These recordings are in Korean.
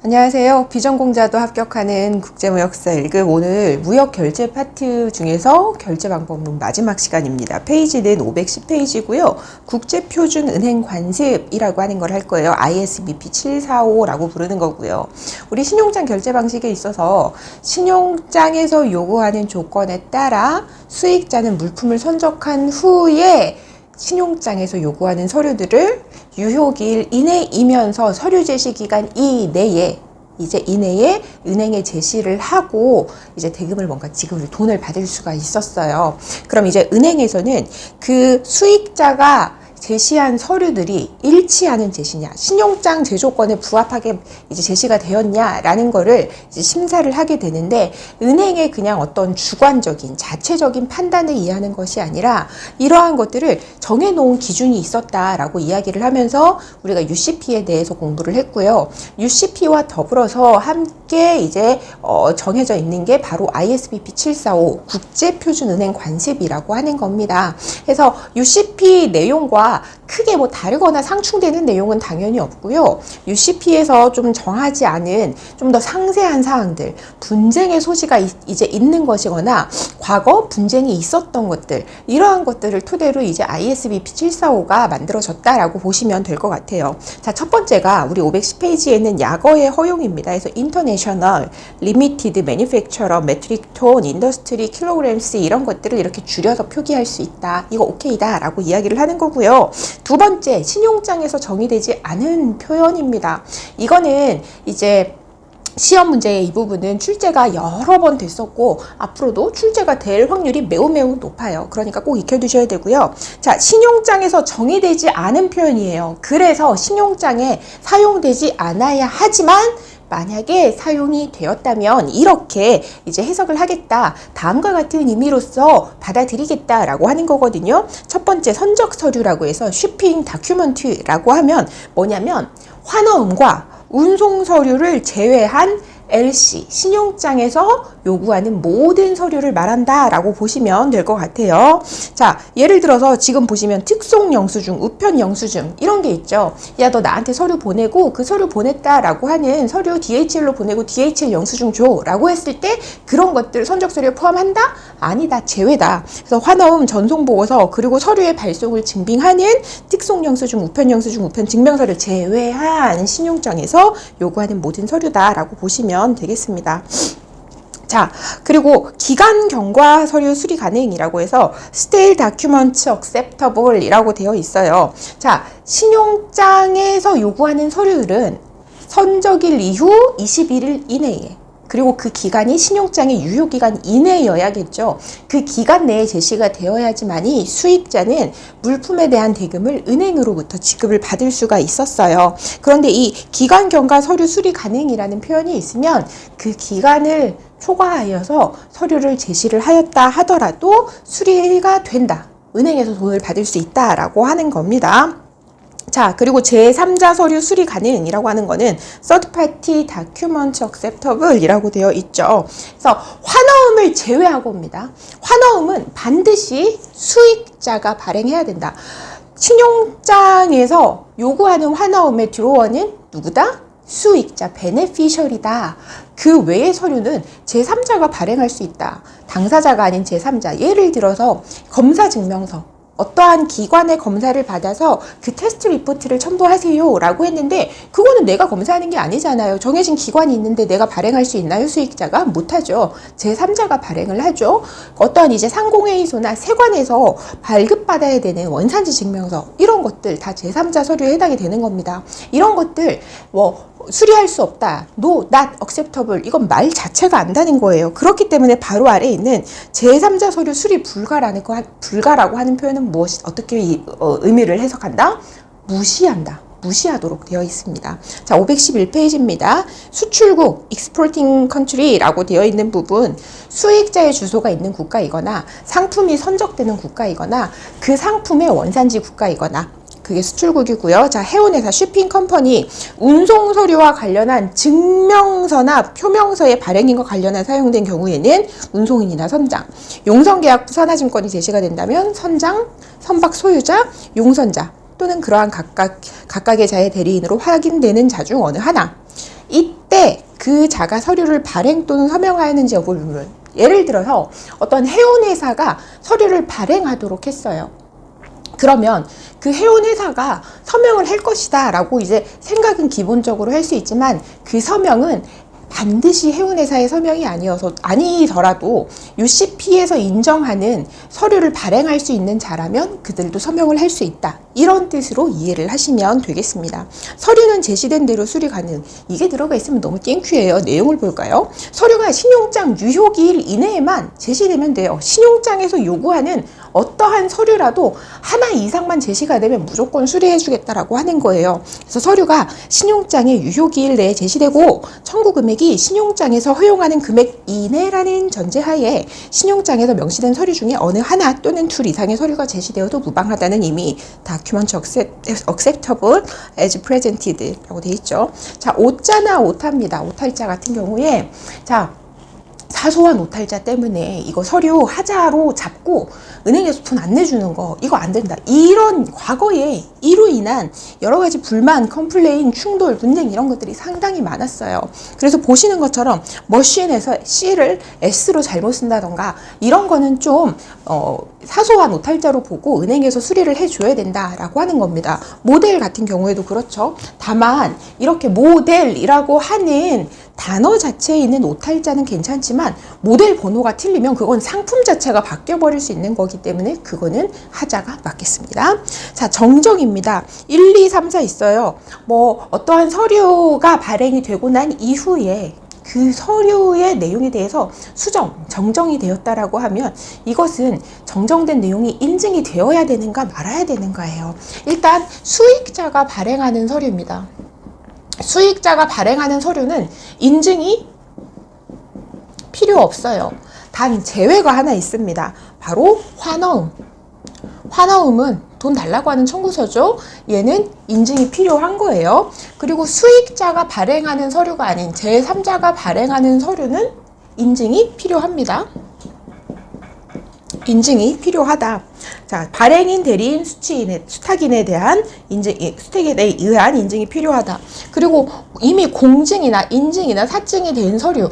안녕하세요. 비전공자도 합격하는 국제무역사 1급 오늘 무역결제 파트 중에서 결제방법론 마지막 시간입니다. 페이지는 510페이지고요. 국제표준은행관습이라고 하는 걸 할 거예요. ISBP 745라고 부르는 거고요. 우리 신용장 결제 방식에 있어서 신용장에서 요구하는 조건에 따라 수익자는 물품을 선적한 후에 신용장에서 요구하는 서류들을 유효기일 이내이면서 서류 제시 기간 이내에 은행에 제시를 하고 이제 대금을 뭔가 지급을 돈을 받을 수가 있었어요. 그럼 이제 은행에서는 그 수익자가 제시한 서류들이 일치하는 제시냐, 신용장 제조건에 부합하게 이제 제시가 되었냐라는 거를 이제 심사를 하게 되는데, 은행의 그냥 어떤 주관적인 자체적인 판단에 의하는 것이 아니라 이러한 것들을 정해놓은 기준이 있었다라고 이야기를 하면서 우리가 UCP에 대해서 공부를 했고요. UCP와 더불어서 함께 이제 정해져 있는 게 바로 ISBP 745 국제표준은행 관습이라고 하는 겁니다. 그래서 UCP 내용과 크게 뭐 다르거나 상충되는 내용은 당연히 없고요. UCP에서 좀 정하지 않은 좀 더 상세한 사항들, 분쟁의 소지가 이제 있는 것이거나 과거 분쟁이 있었던 것들, 이러한 것들을 토대로 이제 ISBP 745가 만들어졌다라고 보시면 될 것 같아요. 자, 첫 번째가 우리 510페이지에는 약어의 허용입니다. 그래서 International, Limited Manufacturer, Metric Ton, Industry, Kilograms 이런 것들을 이렇게 줄여서 표기할 수 있다. 이거 오케이다 라고 이야기를 하는 거고요. 두 번째, 신용장에서 정의되지 않은 표현입니다. 이거는 이제 시험 문제의 이 부분은 출제가 여러 번 됐었고 앞으로도 출제가 될 확률이 매우 높아요. 그러니까 꼭 익혀두셔야 되고요. 자, 신용장에서 정의되지 않은 표현이에요. 그래서 신용장에 사용되지 않아야 하지만 만약에 사용이 되었다면 이렇게 이제 해석을 하겠다, 다음과 같은 의미로서 받아들이겠다라고 하는 거거든요. 첫 번째, 선적 서류라고 해서 shipping document라고 하면 뭐냐면 환어음과 운송 서류를 제외한 LC, 신용장에서 요구하는 모든 서류를 말한다 라고 보시면 될 것 같아요. 자, 예를 들어서 지금 보시면 특송 영수증, 우편 영수증 이런 게 있죠. 야, 너 나한테 서류 보내고 그 서류 보냈다 라고 하는 서류 DHL로 보내고 DHL 영수증 줘 라고 했을 때 그런 것들 선적 서류에 포함한다? 아니다, 제외다. 그래서 환어음, 전송보고서 그리고 서류의 발송을 증빙하는 특송 영수증, 우편 영수증, 우편 증명서를 제외한 신용장에서 요구하는 모든 서류다 라고 보시면 되겠습니다. 자, 그리고 기간 경과 서류 수리 가능이라고 해서 Stale Document Acceptable 이라고 되어 있어요. 자, 신용장에서 요구하는 서류들은 선적일 이후 21일 이내에, 그리고 그 기간이 신용장의 유효기간 이내여야겠죠. 그 기간 내에 제시가 되어야지만이 수익자는 물품에 대한 대금을 은행으로부터 지급을 받을 수가 있었어요. 그런데 이 기간 경과 서류 수리 가능이라는 표현이 있으면 그 기간을 초과하여서 서류를 제시를 하였다 하더라도 수리가 된다, 은행에서 돈을 받을 수 있다라고 하는 겁니다. 자, 그리고 제3자 서류 수리 가능이라고 하는 거는 Third Party Document Acceptable 이라고 되어 있죠. 그래서 환어음을 제외하고입니다. 환어음은 반드시 수익자가 발행해야 된다. 신용장에서 요구하는 환어음의 드로어는 누구다? 수익자, 베네피셜이다. 그 외의 서류는 제3자가 발행할 수 있다. 당사자가 아닌 제3자. 예를 들어서 검사 증명서. 어떠한 기관의 검사를 받아서 그 테스트 리포트를 첨부하세요 라고 했는데 그거는 내가 검사하는 게 아니잖아요. 정해진 기관이 있는데 내가 발행할 수 있나요? 수익자가? 못하죠. 제3자가 발행을 하죠. 어떠한 이제 상공회의소나 세관에서 발급받아야 되는 원산지 증명서, 이런 것들 다 제3자 서류에 해당이 되는 겁니다. 이런 것들 수리할 수 없다, no, not acceptable, 이건 말 자체가 안다는 거예요. 그렇기 때문에 바로 아래에 있는 제3자 서류 수리 불가라고 하는 표현은 어떻게 의미를 해석한다? 무시한다, 무시하도록 되어 있습니다. 자, 511페이지입니다. 수출국, exporting country라고 되어 있는 부분, 수익자의 주소가 있는 국가이거나 상품이 선적되는 국가이거나 그 상품의 원산지 국가이거나 그게 수출국이고요. 자, 해운회사 쇼핑 컴퍼니 운송 서류와 관련한 증명서나 표명서의 발행인과 관련한 사용된 경우에는 운송인이나 선장, 용선계약부 선화증권이 제시가 된다면 선장, 선박 소유자, 용선자 또는 그러한 각각의 자의 대리인으로 확인되는 자 중 어느 하나. 이때 그 자가 서류를 발행 또는 서명하였는지 여부를 묻는, 예를 들어서 어떤 해운회사가 서류를 발행하도록 했어요. 그러면 그 해운회사가 서명을 할 것이다 라고 이제 생각은 기본적으로 할 수 있지만, 그 서명은 반드시 해운회사의 서명이 아니더라도 UCP에서 인정하는 서류를 발행할 수 있는 자라면 그들도 서명을 할 수 있다. 이런 뜻으로 이해를 하시면 되겠습니다. 서류는 제시된 대로 수리 가능. 이게 들어가 있으면 너무 땡큐예요. 내용을 볼까요? 서류가 신용장 유효기일 이내에만 제시되면 돼요. 신용장에서 요구하는 어떠한 서류라도 하나 이상만 제시가 되면 무조건 수리해 주겠다라고 하는 거예요. 그래서 서류가 신용장의 유효기일 내에 제시되고 청구 금액이 신용장에서 허용하는 금액 이내라는 전제하에 신용장에서 명시된 서류 중에 어느 하나 또는 둘 이상의 서류가 제시되어도 무방하다는 의미. document acceptable as presented 라고 되어 있죠. 자, 오자나 오타입니다. 오탈자 같은 경우에, 자, 사소한 오탈자 때문에 이거 서류 하자로 잡고 은행에서 돈 안 내주는 거, 이거 안 된다. 이런 과거에 이로 인한 여러 가지 불만, 컴플레인, 충돌, 분쟁 이런 것들이 상당히 많았어요. 그래서 보시는 것처럼 머신에서 C를 S로 잘못 쓴다던가 이런 거는 좀 사소한 오탈자로 보고 은행에서 수리를 해줘야 된다라고 하는 겁니다. 모델 같은 경우에도 그렇죠. 다만 이렇게 모델이라고 하는 단어 자체에 있는 오탈자는 괜찮지만 모델 번호가 틀리면 그건 상품 자체가 바뀌어버릴 수 있는 거기 때문에 그거는 하자가 맞겠습니다. 자, 정정입니다. 1, 2, 3, 4 있어요. 뭐 어떠한 서류가 발행이 되고 난 이후에 그 서류의 내용에 대해서 정정이 되었다라고 하면 이것은 정정된 내용이 인증이 되어야 되는가 말아야 되는가예요. 일단 수익자가 발행하는 서류입니다. 수익자가 발행하는 서류는 인증이 필요 없어요. 단 제외가 하나 있습니다. 바로 환어음. 환어음은 돈 달라고 하는 청구서죠. 얘는 인증이 필요한 거예요. 그리고 수익자가 발행하는 서류가 아닌 제3자가 발행하는 서류는 인증이 필요합니다. 인증이 필요하다. 자, 발행인, 대리인, 수탁인에 대한 수탁에 의한 인증이 필요하다. 그리고 이미 공증이나 인증이나 사증이 된 서류,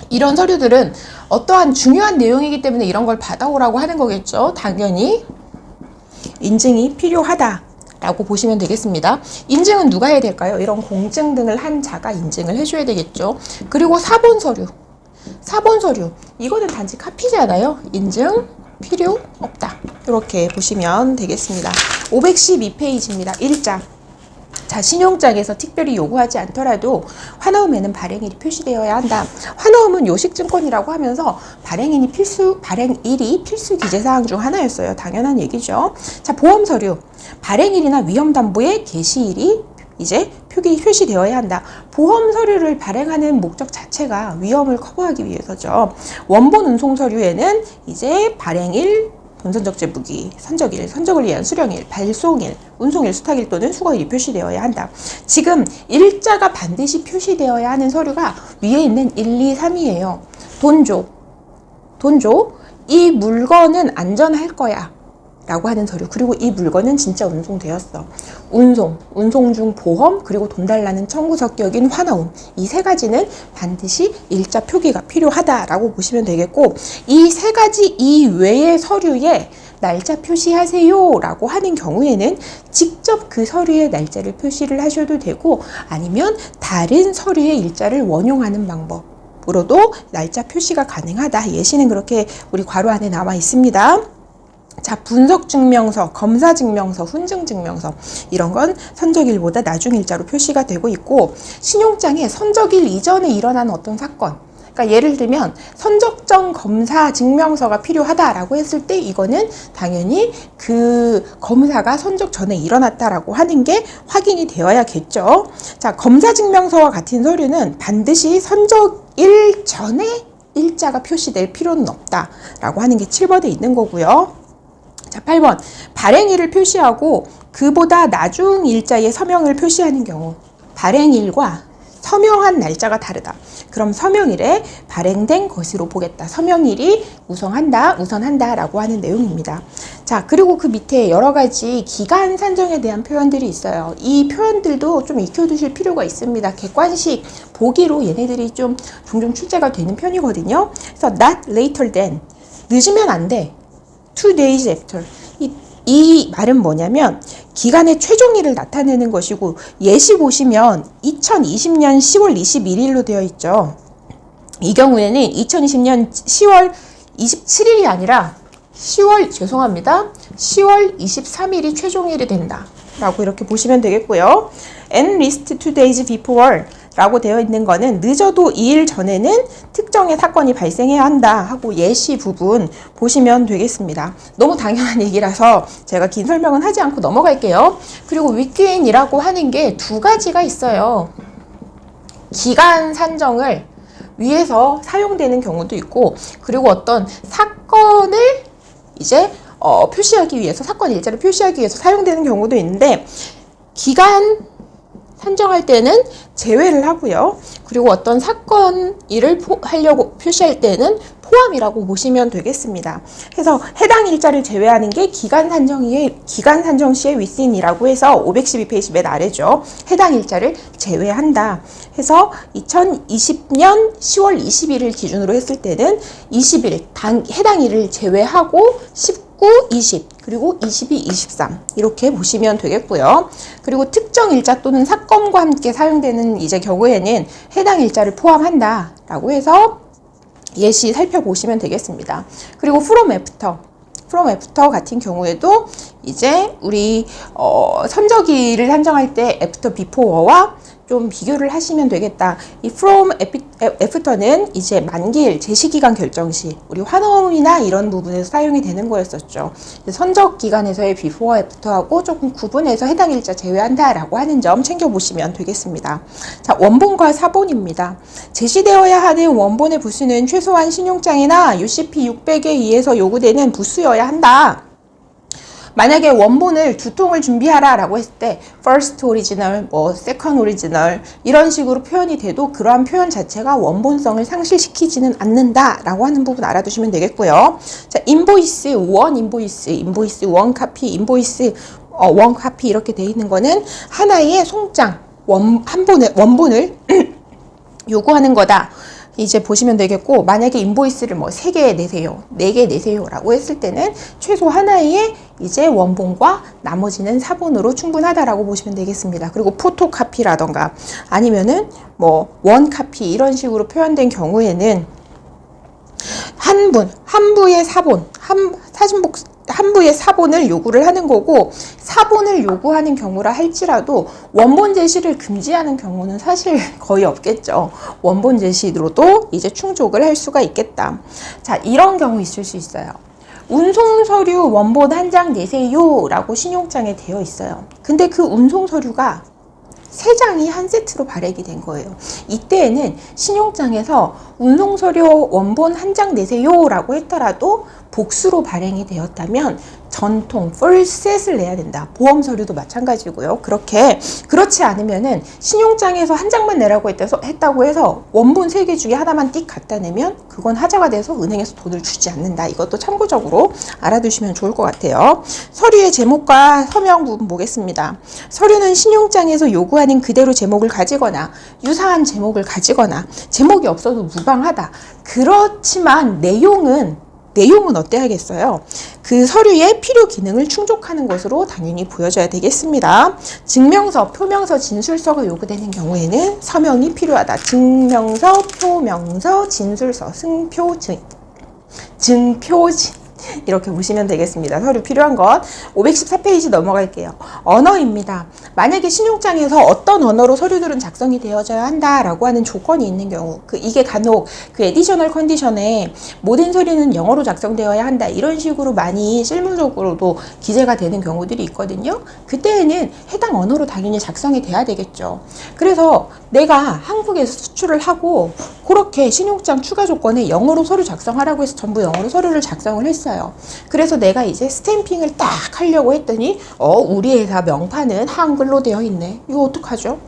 이런 서류들은 어떠한 중요한 내용이기 때문에 이런 걸 받아오라고 하는 거겠죠. 당연히 인증이 필요하다 라고 보시면 되겠습니다. 인증은 누가 해야 될까요? 이런 공증 등을 한 자가 인증을 해줘야 되겠죠. 그리고 사본 서류, 이거는 단지 카피잖아요. 인증 필요 없다. 이렇게 보시면 되겠습니다. 512페이지입니다. 1장. 자, 신용장에서 특별히 요구하지 않더라도 환어음에는 발행일이 표시되어야 한다. 환어음은 요식증권이라고 하면서 발행일이 필수 기재사항 중 하나였어요. 당연한 얘기죠. 자, 보험서류. 발행일이나 위험담보의 게시일이 이제 표시되어야 한다. 보험 서류를 발행하는 목적 자체가 위험을 커버하기 위해서죠. 원본 운송 서류에는 이제 발행일, 본선적 제부기, 선적을 위한 수령일, 발송일, 운송일, 수탁일 또는 수거일이 표시되어야 한다. 지금 일자가 반드시 표시되어야 하는 서류가 위에 있는 1, 2, 3이에요. 돈 줘. 이 물건은 안전할 거야. 라고 하는 서류. 그리고 이 물건은 진짜 운송되었어. 운송 중 보험, 그리고 돈 달라는 청구서 격인 환어음. 이 세 가지는 반드시 일자 표기가 필요하다라고 보시면 되겠고, 이 세 가지 이외의 서류에 날짜 표시하세요 라고 하는 경우에는 직접 그 서류의 날짜를 표시를 하셔도 되고, 아니면 다른 서류의 일자를 원용하는 방법으로도 날짜 표시가 가능하다. 예시는 그렇게 우리 괄호 안에 나와 있습니다. 자, 분석증명서, 검사증명서, 훈증증명서 이런 건 선적일보다 나중 일자로 표시가 되고 있고, 신용장에 선적일 이전에 일어난 어떤 사건, 그러니까 예를 들면 선적전 검사 증명서가 필요하다라고 했을 때 이거는 당연히 그 검사가 선적 전에 일어났다라고 하는 게 확인이 되어야겠죠. 자, 검사증명서와 같은 서류는 반드시 선적일 전에 일자가 표시될 필요는 없다라고 하는 게 7번에 있는 거고요. 자, 8번. 발행일을 표시하고 그보다 나중 일자의 서명을 표시하는 경우. 발행일과 서명한 날짜가 다르다. 그럼 서명일에 발행된 것으로 보겠다. 서명일이 우선한다 라고 하는 내용입니다. 자, 그리고 그 밑에 여러 가지 기간 산정에 대한 표현들이 있어요. 이 표현들도 좀 익혀두실 필요가 있습니다. 객관식 보기로 얘네들이 좀 종종 출제가 되는 편이거든요. 그래서 not later than, 늦으면 안 돼. 2 days after. 이 말은 뭐냐면 기간의 최종일을 나타내는 것이고, 예시 보시면 2020년 10월 21일로 되어 있죠. 이 경우에는 2020년 10월 27일이 아니라 10월 23일이 최종일이 된다 라고 이렇게 보시면 되겠고요. at least 2 days before 라고 되어 있는 거는 늦어도 2일 전에는 특정의 사건이 발생해야 한다 하고 예시 부분 보시면 되겠습니다. 너무 당연한 얘기라서 제가 긴 설명은 하지 않고 넘어갈게요. 그리고 위크엔이라고 하는 게 두 가지가 있어요. 기간 산정을 위해서 사용되는 경우도 있고, 그리고 어떤 사건을 이제 표시하기 위해서, 사건 일자를 표시하기 위해서 사용되는 경우도 있는데, 기간 산정할 때는 제외를 하고요. 그리고 어떤 사건 일을 하려고 표시할 때는 포함이라고 보시면 되겠습니다. 그래서 해당 일자를 제외하는 게 기간 산정 시의 within이라고 해서 512페이지 맨 아래죠. 해당 일자를 제외한다. 해서 2020년 10월 20일을 기준으로 했을 때는 20일 해당 일을 제외하고 19, 20 그리고 22, 23 이렇게 보시면 되겠고요. 그리고 특정 일자 또는 사건과 함께 사용되는 이제 경우에는 해당 일자를 포함한다 라고 해서 예시 살펴보시면 되겠습니다. 그리고 from after 같은 경우에도 이제 우리 선저기를 산정할 때 after, before와 좀 비교를 하시면 되겠다. 이 from after는 이제 만기일, 제시기간 결정 시 우리 환원이나 이런 부분에서 사용이 되는 거였었죠. 선적 기간에서의 before, after하고 조금 구분해서 해당 일자 제외한다라고 하는 점 챙겨보시면 되겠습니다. 자, 원본과 사본입니다. 제시되어야 하는 원본의 부수는 최소한 신용장이나 UCP 600에 의해서 요구되는 부수여야 한다. 만약에 원본을 두 통을 준비하라 라고 했을 때 first original, second original 이런 식으로 표현이 돼도 그러한 표현 자체가 원본성을 상실시키지는 않는다 라고 하는 부분 알아두시면 되겠고요. 자, 인보이스, 원 인보이스, 원 카피, 인보이스, 원 카피 이렇게 돼 있는 거는 하나의 송장, 원본을 요구하는 거다. 이제 보시면 되겠고, 만약에 인보이스를 3개 내세요, 4개 내세요 라고 했을 때는 최소 하나의 이제 원본과 나머지는 사본으로 충분하다라고 보시면 되겠습니다. 그리고 포토카피라던가 아니면은 원카피 이런 식으로 표현된 경우에는 한 부의 사본, 한 부의 사본을 요구를 하는 거고, 사본을 요구하는 경우라 할지라도 원본 제시를 금지하는 경우는 사실 거의 없겠죠. 원본 제시로도 이제 충족을 할 수가 있겠다. 자, 이런 경우 있을 수 있어요. 운송서류 원본 한 장 내세요 라고 신용장에 되어 있어요. 근데 그 운송서류가 3장이 한 세트로 발행이 된 거예요. 이때에는 신용장에서 운송서류 원본 한 장 내세요 라고 했더라도 복수로 발행이 되었다면 전통 풀셋을 내야 된다. 보험 서류도 마찬가지고요. 그렇지 않으면은 신용장에서 한 장만 내라고 했다고 해서 원본 3개 중에 하나만 띡 갖다 내면 그건 하자가 돼서 은행에서 돈을 주지 않는다. 이것도 참고적으로 알아두시면 좋을 것 같아요. 서류의 제목과 서명 부분 보겠습니다. 서류는 신용장에서 요구하는 그대로 제목을 가지거나 유사한 제목을 가지거나 제목이 없어도 무방하다. 그렇지만 내용은 어때야겠어요? 그 서류의 필요 기능을 충족하는 것으로 당연히 보여져야 되겠습니다. 증명서, 표명서, 진술서가 요구되는 경우에는 서명이 필요하다. 증명서, 표명서, 진술서, 승표, 증표지 이렇게 보시면 되겠습니다. 서류 필요한 것 514페이지 넘어갈게요. 언어입니다. 만약에 신용장에서 어떤 언어로 서류들은 작성이 되어져야 한다라고 하는 조건이 있는 경우, 이게 간혹 그 에디셔널 컨디션에 모든 서류는 영어로 작성되어야 한다 이런 식으로 많이 실무적으로도 기재가 되는 경우들이 있거든요. 그때에는 해당 언어로 당연히 작성이 돼야 되겠죠. 그래서 내가 한국에서 수출을 하고 그렇게 신용장 추가 조건에 영어로 서류 작성하라고 해서 전부 영어로 서류를 작성을 했어요. 했어요. 그래서 내가 이제 스탬핑을 딱 하려고 했더니 우리 회사 명판은 한글로 되어 있네. 이거 어떡하죠?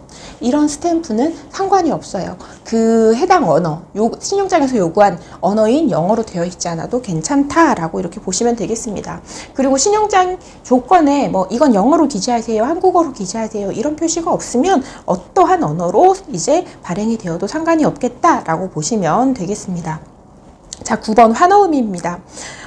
이런 스탬프는 상관이 없어요. 그 해당 언어, 신용장에서 요구한 언어인 영어로 되어 있지 않아도 괜찮다라고 이렇게 보시면 되겠습니다. 그리고 신용장 조건에 뭐 이건 영어로 기재하세요, 한국어로 기재하세요 이런 표시가 없으면 어떠한 언어로 이제 발행이 되어도 상관이 없겠다라고 보시면 되겠습니다. 자, 9번 환어음입니다.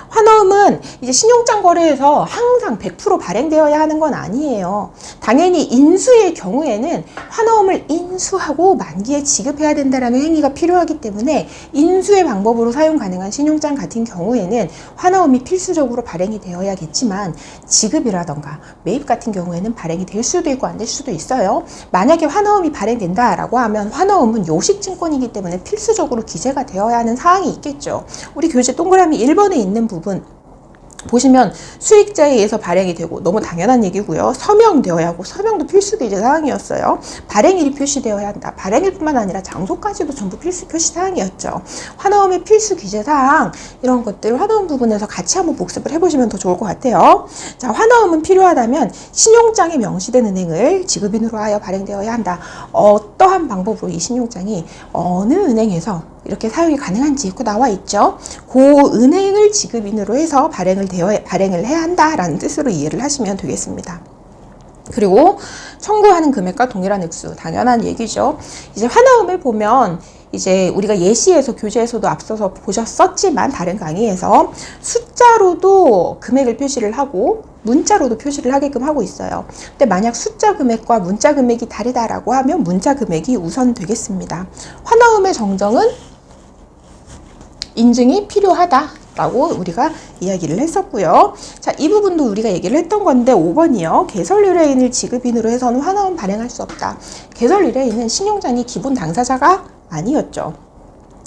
환어음은 이제 신용장 거래에서 항상 100% 발행되어야 하는 건 아니에요. 당연히 인수의 경우에는 환어음을 인수하고 만기에 지급해야 된다는 행위가 필요하기 때문에 인수의 방법으로 사용 가능한 신용장 같은 경우에는 환어음이 필수적으로 발행이 되어야겠지만 지급이라던가 매입 같은 경우에는 발행이 될 수도 있고 안 될 수도 있어요. 만약에 환어음이 발행된다라고 하면 환어음은 요식증권이기 때문에 필수적으로 기재가 되어야 하는 사항이 있겠죠. 우리 교재 동그라미 1번에 있는 부분 보시면 수익자에 의해서 발행이 되고 너무 당연한 얘기고요. 서명되어야 하고 서명도 필수 기재 사항이었어요. 발행일이 표시되어야 한다. 발행일뿐만 아니라 장소까지도 전부 필수 표시 사항이었죠. 환어음의 필수 기재 사항 이런 것들 환어음 부분에서 같이 한번 복습을 해보시면 더 좋을 것 같아요. 자, 환어음은 필요하다면 신용장에 명시된 은행을 지급인으로 하여 발행되어야 한다. 어떠한 방법으로 이 신용장이 어느 은행에서 이렇게 사용이 가능한지 나와 있죠. 그 은행을 지급인으로 해서 발행을 해야 한다라는 뜻으로 이해를 하시면 되겠습니다. 그리고 청구하는 금액과 동일한 액수, 당연한 얘기죠. 이제 환어음을 보면 이제 우리가 예시에서 교재에서도 앞서서 보셨었지만 다른 강의에서 숫자로도 금액을 표시를 하고 문자로도 표시를 하게끔 하고 있어요. 근데 만약 숫자 금액과 문자 금액이 다르다라고 하면 문자 금액이 우선 되겠습니다. 환어음의 정정은 인증이 필요하다라고 우리가 이야기를 했었고요. 자, 이 부분도 우리가 얘기를 했던 건데 5번이요. 개설 의뢰인을 지급인으로 해서는 환어음 발행할 수 없다. 개설 의뢰인은 신용장이 기본 당사자가 아니었죠.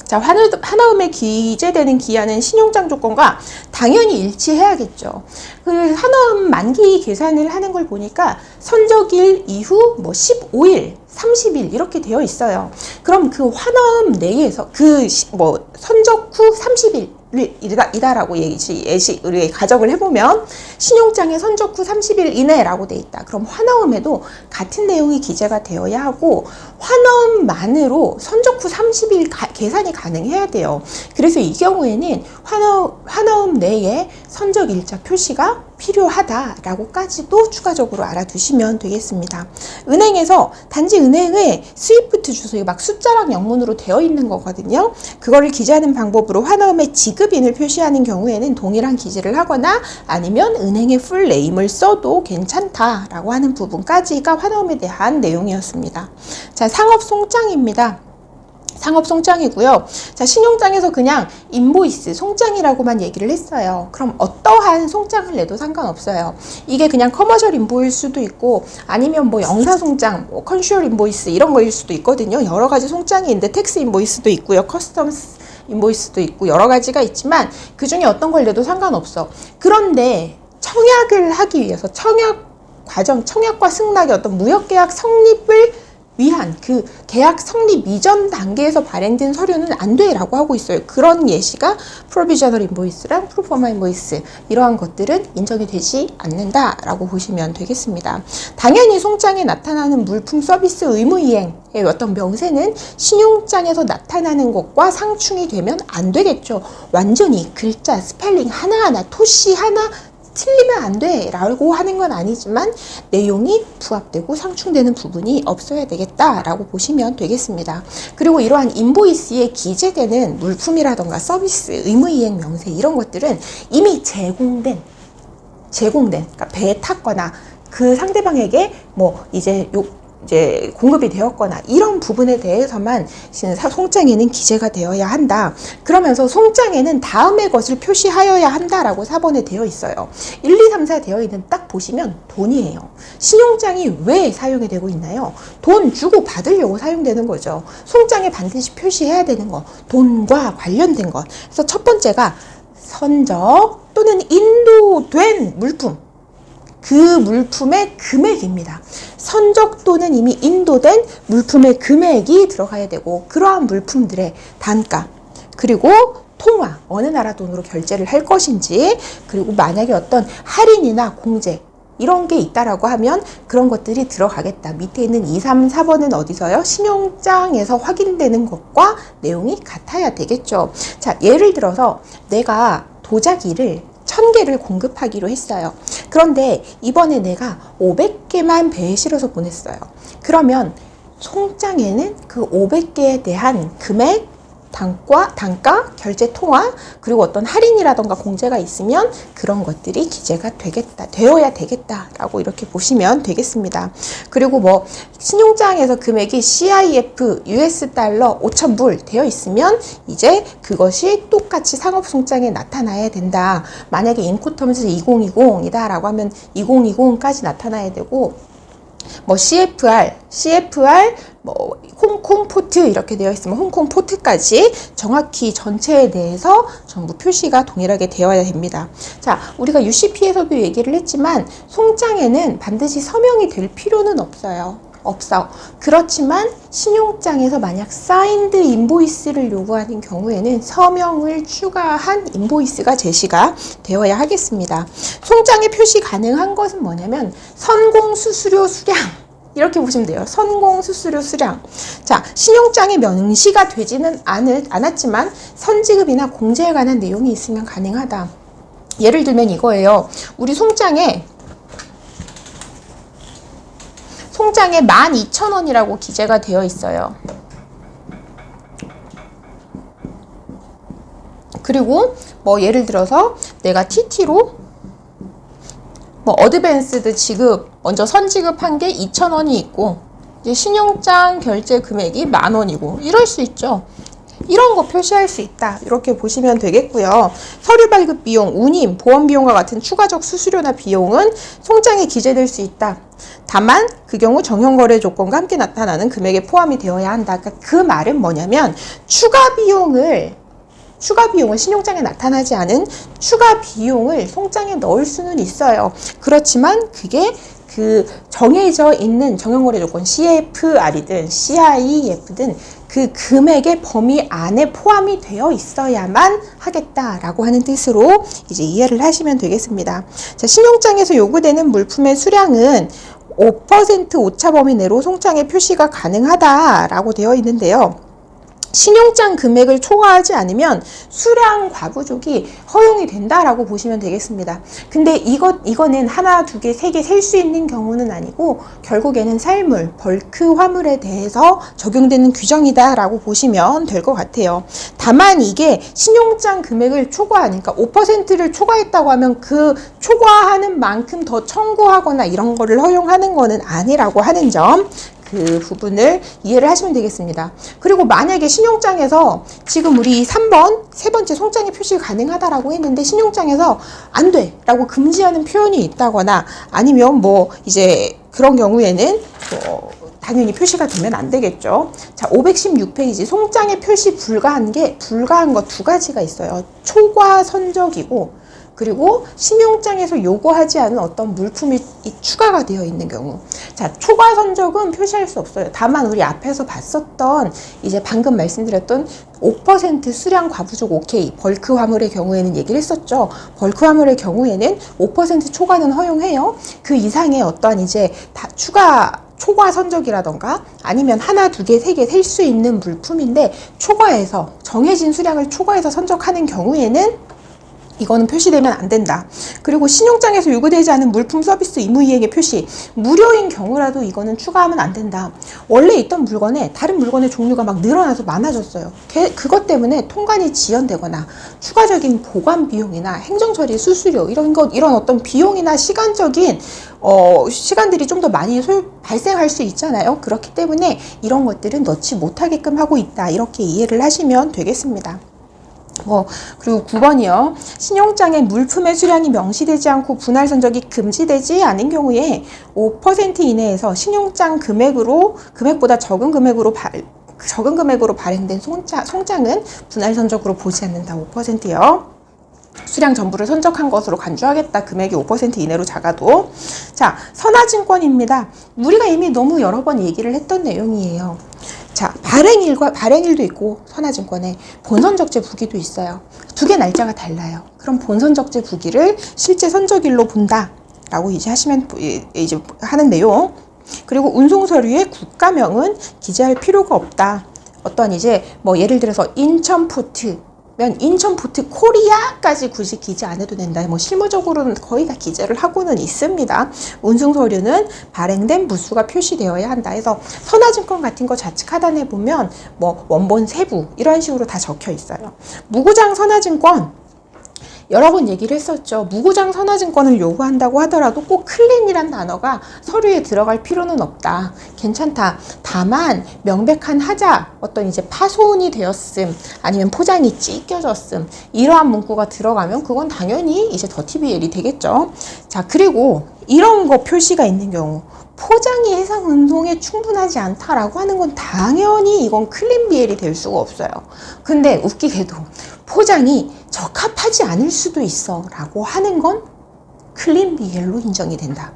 자, 환어음에 기재되는 기한은 신용장 조건과 당연히 일치해야겠죠. 그 환어음 만기 계산을 하는 걸 보니까 선적일 이후 뭐 15일, 30일 이렇게 되어 있어요. 그럼 그 환어음 내에서 선적 후 30일 이다라고 우리 가정을 해보면 신용장에 선적 후 30일 이내라고 돼 있다. 그럼 환어음에도 같은 내용이 기재가 되어야 하고 환어음만으로 선적 후 30일 계산이 가능해야 돼요. 그래서 이 경우에는 환어음 내에 선적 일자 표시가 필요하다라고까지도 추가적으로 알아두시면 되겠습니다. 은행에서 단지 은행의 스위프트 주소, 막 숫자랑 영문으로 되어 있는 거거든요. 그거를 기재하는 방법으로 환어음의 지급인을 표시하는 경우에는 동일한 기재를 하거나 아니면 은행의 풀 네임을 써도 괜찮다라고 하는 부분까지가 환어음에 대한 내용이었습니다. 자, 상업 송장입니다. 상업 송장이고요. 자, 신용장에서 그냥 인보이스, 송장이라고만 얘기를 했어요. 그럼 어떠한 송장을 내도 상관없어요. 이게 그냥 커머셜 인보일 수도 있고 아니면 뭐 영사 송장, 컨슈얼 인보이스 이런 거일 수도 있거든요. 여러 가지 송장이 있는데 텍스 인보이스도 있고요. 커스텀스 인보이스도 있고 여러 가지가 있지만 그 중에 어떤 걸 내도 상관없어. 그런데 청약을 하기 위해서 청약과 승낙의 어떤 무역계약 성립을 위한 그 계약 성립 이전 단계에서 발행된 서류는 안 돼라고 하고 있어요. 그런 예시가 프로비저널 인보이스랑 프로포마 인보이스 이러한 것들은 인정이 되지 않는다라고 보시면 되겠습니다. 당연히 송장에 나타나는 물품 서비스 의무 이행의 어떤 명세는 신용장에서 나타나는 것과 상충이 되면 안 되겠죠. 완전히 글자, 스펠링 하나하나, 토시 하나 틀리면 안 돼 라고 하는 건 아니지만 내용이 부합되고 상충되는 부분이 없어야 되겠다라고 보시면 되겠습니다. 그리고 이러한 인보이스에 기재되는 물품이라던가 서비스, 의무이행 명세 이런 것들은 이미 제공된 그러니까 배에 탔거나 그 상대방에게 이제 공급이 되었거나 이런 부분에 대해서만 송장에는 기재가 되어야 한다. 그러면서 송장에는 다음의 것을 표시하여야 한다라고 4번에 되어 있어요. 1, 2, 3, 4 되어 있는 딱 보시면 돈이에요. 신용장이 왜 사용이 되고 있나요? 돈 주고 받으려고 사용되는 거죠. 송장에 반드시 표시해야 되는 거, 돈과 관련된 것. 그래서 첫 번째가 선적 또는 인도된 물품. 그 물품의 금액입니다. 선적 또는 이미 인도된 물품의 금액이 들어가야 되고 그러한 물품들의 단가 그리고 통화, 어느 나라 돈으로 결제를 할 것인지, 그리고 만약에 어떤 할인이나 공제 이런 게 있다라고 하면 그런 것들이 들어가겠다. 밑에 있는 2, 3, 4번은 어디서요? 신용장에서 확인되는 것과 내용이 같아야 되겠죠. 자, 예를 들어서 내가 도자기를 1000개를 공급하기로 했어요. 그런데 이번에 내가 500개만 배에 실어서 보냈어요. 그러면 송장에는 그 500개에 대한 금액, 단가, 결제 통화, 그리고 어떤 할인이라던가 공제가 있으면 그런 것들이 기재가 되어야 되겠다라고 이렇게 보시면 되겠습니다. 그리고 뭐 신용장에서 금액이 CIF US 달러 5,000불 되어 있으면 이제 그것이 똑같이 상업송장에 나타나야 된다. 만약에 인코텀스 2020이다 라고 하면 2020까지 나타나야 되고, 뭐 CFR, 뭐 홍콩 포트 이렇게 되어 있으면 홍콩 포트까지 정확히 전체에 대해서 전부 표시가 동일하게 되어야 됩니다. 자, 우리가 UCP에서도 얘기를 했지만 송장에는 반드시 서명이 될 필요는 없어요. 그렇지만 신용장에서 만약 사인드 인보이스를 요구하는 경우에는 서명을 추가한 인보이스가 제시가 되어야 하겠습니다. 송장에 표시 가능한 것은 뭐냐면 선공수수료 수량, 이렇게 보시면 돼요. 선공수수료 수량. 자, 신용장에 명시가 되지는 않았지만 선지급이나 공제에 관한 내용이 있으면 가능하다. 예를 들면 이거예요. 우리 송장에 12,000원이라고 기재가 되어 있어요. 그리고 뭐 예를 들어서 내가 TT로 뭐 어드밴스드 지급, 먼저 선지급한 게 2,000원이 있고 이제 신용장 결제 금액이 10,000원이고 이럴 수 있죠. 이런 거 표시할 수 있다. 이렇게 보시면 되겠고요. 서류 발급 비용, 운임, 보험 비용과 같은 추가적 수수료나 비용은 송장에 기재될 수 있다. 다만 그 경우 정형거래 조건과 함께 나타나는 금액에 포함이 되어야 한다. 그러니까 그 말은 뭐냐면 추가 비용을 신용장에 나타나지 않은 추가 비용을 송장에 넣을 수는 있어요. 그렇지만 그게 그 정해져 있는 정형거래 조건 CFR이든 CIF든 그 금액의 범위 안에 포함이 되어 있어야만 하겠다라고 하는 뜻으로 이제 이해를 하시면 되겠습니다. 자, 신용장에서 요구되는 물품의 수량은 5% 오차 범위 내로 송장에 표시가 가능하다라고 되어 있는데요. 신용장 금액을 초과하지 않으면 수량 과부족이 허용이 된다라고 보시면 되겠습니다. 근데 이거는 하나, 두 개, 세 개 셀 수 있는 경우는 아니고 결국에는 살물, 벌크 화물에 대해서 적용되는 규정이다라고 보시면 될 것 같아요. 다만 이게 신용장 금액을 초과하니까 5%를 초과했다고 하면 그 초과하는 만큼 더 청구하거나 이런 거를 허용하는 거는 아니라고 하는 점, 그 부분을 이해를 하시면 되겠습니다. 그리고 만약에 신용장에서 지금 우리 3번, 세 번째 송장에 표시 가능하다라고 했는데 신용장에서 안 돼! 라고 금지하는 표현이 있다거나 아니면 뭐 이제 그런 경우에는 당연히 표시가 되면 안 되겠죠. 자, 516페이지 송장에 표시 불가한 거 두 가지가 있어요. 초과 선적이고 그리고 신용장에서 요구하지 않은 어떤 물품이 추가가 되어 있는 경우. 자, 초과 선적은 표시할 수 없어요. 다만 우리 앞에서 봤었던 이제 방금 말씀드렸던 5% 수량 과부족 오케이, 벌크 화물의 경우에는 얘기를 했었죠. 벌크 화물의 경우에는 5% 초과는 허용해요. 그 이상의 어떤 이제 초과 선적이라던가 아니면 하나, 두 개, 세 개 셀 수 있는 물품인데 정해진 수량을 초과해서 선적하는 경우에는 이거는 표시되면 안 된다. 그리고 신용장에서 요구되지 않은 물품 서비스 의무 이행의 표시, 무료인 경우라도 이거는 추가하면 안 된다. 원래 있던 물건에 다른 물건의 종류가 막 늘어나서 많아졌어요. 그것 때문에 통관이 지연되거나 추가적인 보관 비용이나 행정처리 수수료 이런 어떤 비용이나 시간적인 시간들이 좀 더 많이 발생할 수 있잖아요. 그렇기 때문에 이런 것들은 넣지 못하게끔 하고 있다. 이렇게 이해를 하시면 되겠습니다. 그리고 9번이요. 신용장에 물품의 수량이 명시되지 않고 분할 선적이 금지되지 않은 경우에 5% 이내에서 신용장 금액보다 적은 금액으로 발행된 송장은 분할 선적으로 보지 않는다. 5%요. 수량 전부를 선적한 것으로 간주하겠다. 금액이 5% 이내로 작아도. 자, 선화증권입니다. 우리가 이미 너무 여러 번 얘기를 했던 내용이에요. 자, 발행일도 있고 선화증권에 본선적재 부기도 있어요. 두 개 날짜가 달라요. 그럼 본선적재 부기를 실제 선적일로 본다라고 이제 하시면 이제 하는 내용. 그리고 운송서류에 국가명은 기재할 필요가 없다. 어떤 이제 뭐 예를 들어서 인천포트 면 인천포트 코리아까지 굳이 기재 안 해도 된다. 뭐 실무적으로는 거의 다 기재를 하고는 있습니다. 운송서류는 발행된 부수가 표시되어야 한다 해서 선화증권 같은 거 좌측 하단에 보면 뭐 원본 세부 이런 식으로 다 적혀 있어요. 무구장 선화증권 여러 번 얘기를 했었죠. 무구장 선화증권을 요구한다고 하더라도 꼭 클린이란 단어가 서류에 들어갈 필요는 없다. 괜찮다. 다만 명백한 하자, 어떤 이제 파손이 되었음, 아니면 포장이 찢겨졌음, 이러한 문구가 들어가면 그건 당연히 이제 더티 BL이 되겠죠. 자, 그리고 이런 거 표시가 있는 경우 포장이 해상 운송에 충분하지 않다라고 하는 건 당연히 이건 클린 BL이 될 수가 없어요. 근데 웃기게도 포장이 적합하지 않을 수도 있어 라고 하는 건 클린 BL로 인정이 된다.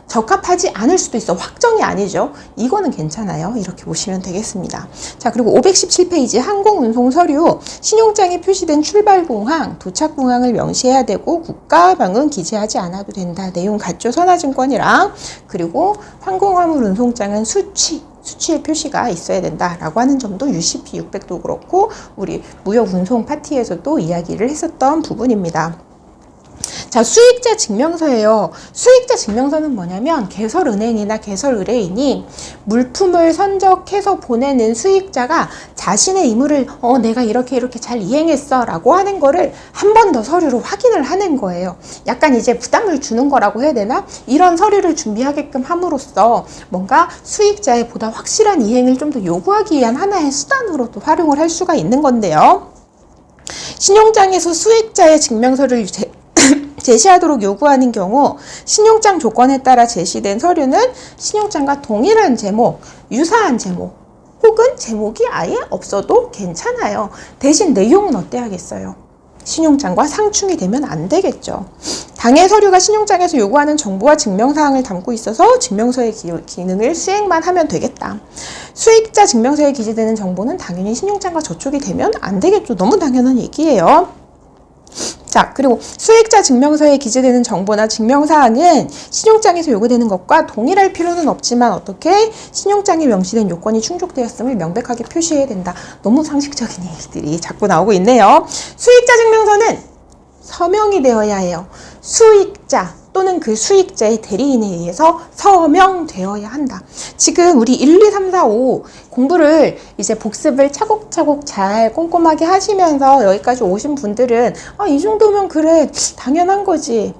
적합하지 않을 수도 있어. 확정이 아니죠. 이거는 괜찮아요. 이렇게 보시면 되겠습니다. 자, 그리고 517페이지 항공운송서류 신용장에 표시된 출발공항, 도착공항을 명시해야 되고 국가명은 기재하지 않아도 된다. 내용 같죠. 선화증권이랑. 그리고 항공화물 운송장은 수치의 표시가 있어야 된다라고 하는 점도 UCP 600도 그렇고 우리 무역운송 파티에서도 이야기를 했었던 부분입니다. 자, 수익자 증명서예요. 수익자 증명서는 뭐냐면 개설은행이나 개설의뢰인이 물품을 선적해서 보내는 수익자가 자신의 의무를 내가 이렇게 잘 이행했어 라고 하는 거를 한 번 더 서류로 확인을 하는 거예요. 약간 이제 부담을 주는 거라고 해야 되나? 이런 서류를 준비하게끔 함으로써 뭔가 수익자의 보다 확실한 이행을 좀 더 요구하기 위한 하나의 수단으로도 활용을 할 수가 있는 건데요. 신용장에서 수익자의 증명서를 제시하도록 요구하는 경우 신용장 조건에 따라 제시된 서류는 신용장과 동일한 제목, 유사한 제목 혹은 제목이 아예 없어도 괜찮아요. 대신 내용은 어때야겠어요? 신용장과 상충이 되면 안 되겠죠. 당해 서류가 신용장에서 요구하는 정보와 증명사항을 담고 있어서 증명서의 기능을 수행만 하면 되겠다. 수익자 증명서에 기재되는 정보는 당연히 신용장과 저촉이 되면 안 되겠죠. 너무 당연한 얘기예요. 자, 그리고 수익자 증명서에 기재되는 정보나 증명사항은 신용장에서 요구되는 것과 동일할 필요는 없지만 어떻게 신용장에 명시된 요건이 충족되었음을 명백하게 표시해야 된다. 너무 상식적인 얘기들이 자꾸 나오고 있네요. 수익자 증명서는 서명이 되어야 해요. 수익자 또는 그 수익자의 대리인에 의해서 서명되어야 한다. 지금 우리 1, 2, 3, 4, 5 공부를 이제 복습을 차곡차곡 잘 꼼꼼하게 하시면서 여기까지 오신 분들은 이 정도면 그래 당연한 거지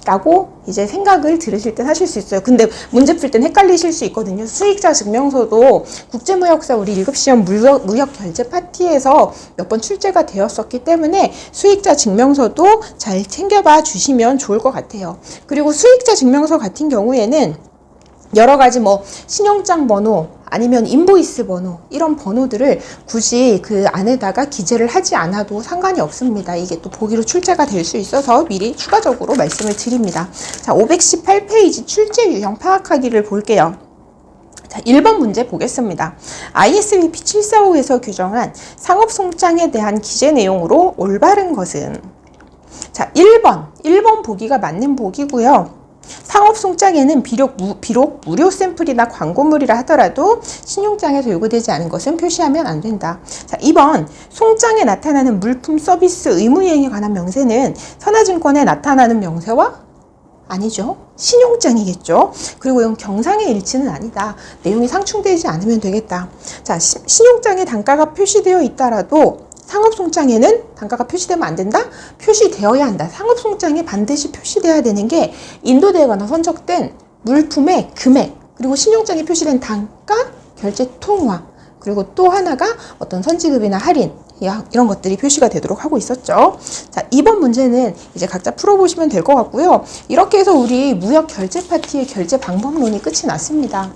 라고 이제 생각을 들으실 때 하실 수 있어요. 근데 문제 풀 땐 헷갈리실 수 있거든요. 수익자 증명서도 국제무역사 우리 1급시험 무역 결제 파티에서 몇 번 출제가 되었었기 때문에 수익자 증명서도 잘 챙겨봐 주시면 좋을 것 같아요. 그리고 수익자 증명서 같은 경우에는 여러 가지 뭐 신용장 번호 아니면 인보이스 번호 이런 번호들을 굳이 그 안에다가 기재를 하지 않아도 상관이 없습니다. 이게 또 보기로 출제가 될 수 있어서 미리 추가적으로 말씀을 드립니다. 자, 518페이지 출제 유형 파악하기를 볼게요. 자, 1번 문제 보겠습니다. ISBP 745에서 규정한 상업송장에 대한 기재 내용으로 올바른 것은? 자, 1번 보기가 맞는 보기고요. 상업송장에는 비록 무료 샘플이나 광고물이라 하더라도 신용장에서 요구되지 않은 것은 표시하면 안 된다. 자, 2번 송장에 나타나는 물품 서비스 의무이행에 관한 명세는 선화증권에 나타나는 명세와 아니죠. 신용장이겠죠. 그리고 이건 경상의 일치는 아니다. 내용이 상충되지 않으면 되겠다. 자, 신용장에 단가가 표시되어 있더라도 상업송장에는 단가가 표시되면 안 된다? 표시되어야 한다. 상업송장에 반드시 표시되어야 되는 게 인도되거나 선적된 물품의 금액, 그리고 신용장에 표시된 단가, 결제 통화, 그리고 또 하나가 어떤 선지급이나 할인, 이런 것들이 표시가 되도록 하고 있었죠. 자, 이번 문제는 이제 각자 풀어보시면 될 것 같고요. 이렇게 해서 우리 무역 결제 파티의 결제 방법론이 끝이 났습니다.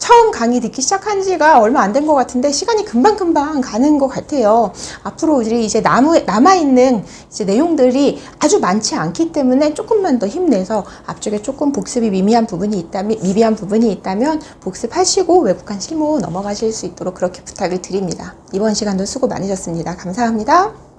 처음 강의 듣기 시작한 지가 얼마 안 된 것 같은데 시간이 금방금방 가는 것 같아요. 앞으로 우리 이제 남아있는 이제 내용들이 아주 많지 않기 때문에 조금만 더 힘내서 앞쪽에 조금 복습이 미비한 부분이 있다면 복습하시고 외국간 실무 넘어가실 수 있도록 그렇게 부탁을 드립니다. 이번 시간도 수고 많으셨습니다. 감사합니다.